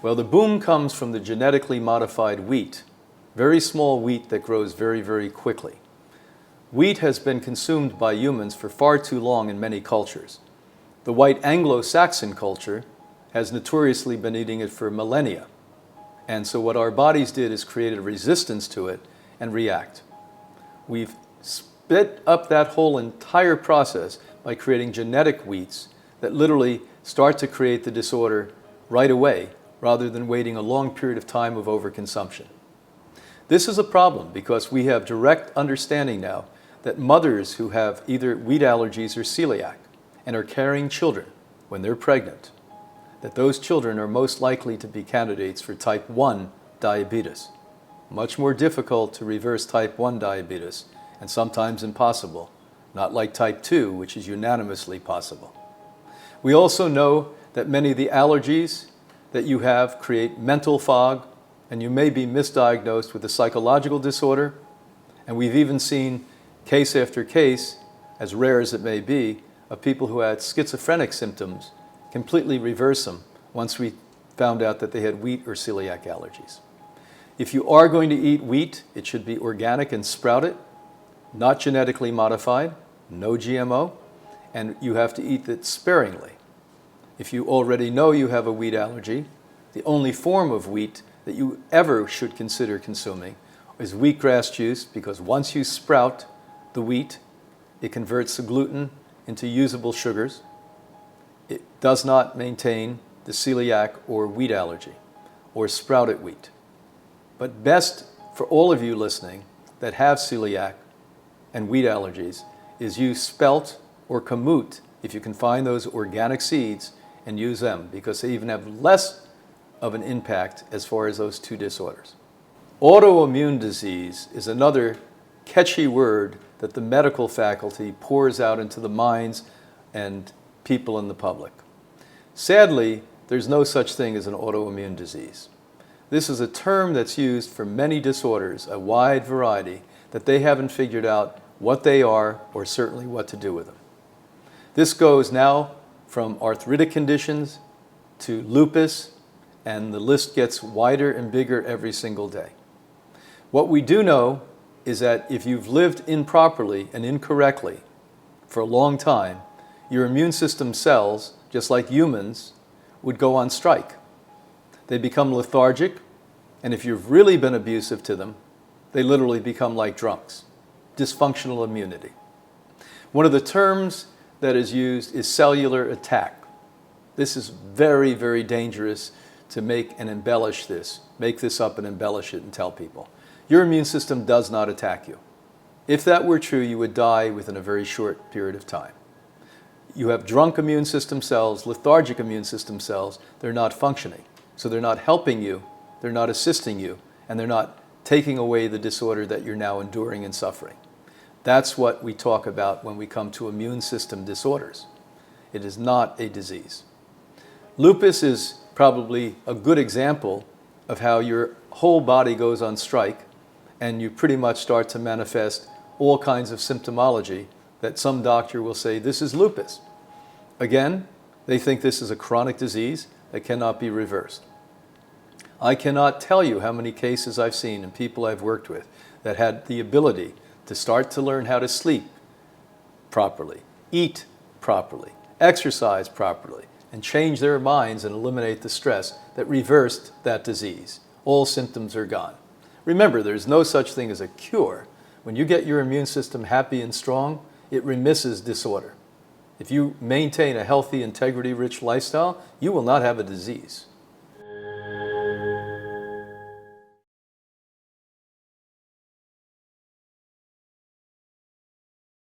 Well, the boom comes from the genetically modified wheat, very small wheat that grows very, very quickly. Wheat has been consumed by humans for far too long in many cultures. The white Anglo-Saxon culture has notoriously been eating it for millennia. And so what our bodies did is create a resistance to it and react. We've sped up that whole entire process by creating genetic wheats that literally start to create the disorder right away, rather than waiting a long period of time of overconsumption. This is a problem because we have direct understanding now that mothers who have either wheat allergies or celiac and are carrying children when they're pregnant, that those children are most likely to be candidates for type 1 diabetes. Much more difficult to reverse type 1 diabetes and sometimes impossible, not like type 2, which is unanimously possible. We also know that many of the allergies that you have create mental fog, and you may be misdiagnosed with a psychological disorder. And we've even seen case after case, as rare as it may be, of people who had schizophrenic symptoms completely reverse them once we found out that they had wheat or celiac allergies. If you are going to eat wheat, it should be organic and sprouted, not genetically modified, no GMO, and you have to eat it sparingly. If you already know you have a wheat allergy, the only form of wheat that you ever should consider consuming is wheatgrass juice, because once you sprout the wheat, it converts the gluten into usable sugars. It does not maintain the celiac or wheat allergy or sprouted wheat. But best for all of you listening that have celiac and wheat allergies is use spelt or kamut if you can find those organic seeds and use them, because they even have less of an impact as far as those two disorders. Autoimmune disease is another catchy word that the medical faculty pours out into the minds and people in the public. Sadly, there's no such thing as an autoimmune disease. This is a term that's used for many disorders, a wide variety, that they haven't figured out what they are or certainly what to do with them. This goes now from arthritic conditions to lupus, and the list gets wider and bigger every single day. What we do know is that if you've lived improperly and incorrectly for a long time, your immune system cells, just like humans, would go on strike. They become lethargic, and if you've really been abusive to them, they literally become like drunks. Dysfunctional immunity. One of the terms that is used is cellular attack. This is very, very dangerous to make and embellish this. Make this up and embellish it and tell people. Your immune system does not attack you. If that were true, you would die within a very short period of time. You have drunk immune system cells, lethargic immune system cells. They're not functioning. So they're not helping you, they're not assisting you, and they're not taking away the disorder that you're now enduring and suffering. That's what we talk about when we come to immune system disorders. It is not a disease. Lupus is probably a good example of how your whole body goes on strike and you pretty much start to manifest all kinds of symptomology that some doctor will say, this is lupus. Again, they think this is a chronic disease that cannot be reversed. I cannot tell you how many cases I've seen and people I've worked with that had the ability to start to learn how to sleep properly, eat properly, exercise properly, and change their minds and eliminate the stress that reversed that disease. All symptoms are gone. Remember, there's no such thing as a cure. When you get your immune system happy and strong, it remisses disorder. If you maintain a healthy, integrity-rich lifestyle, you will not have a disease.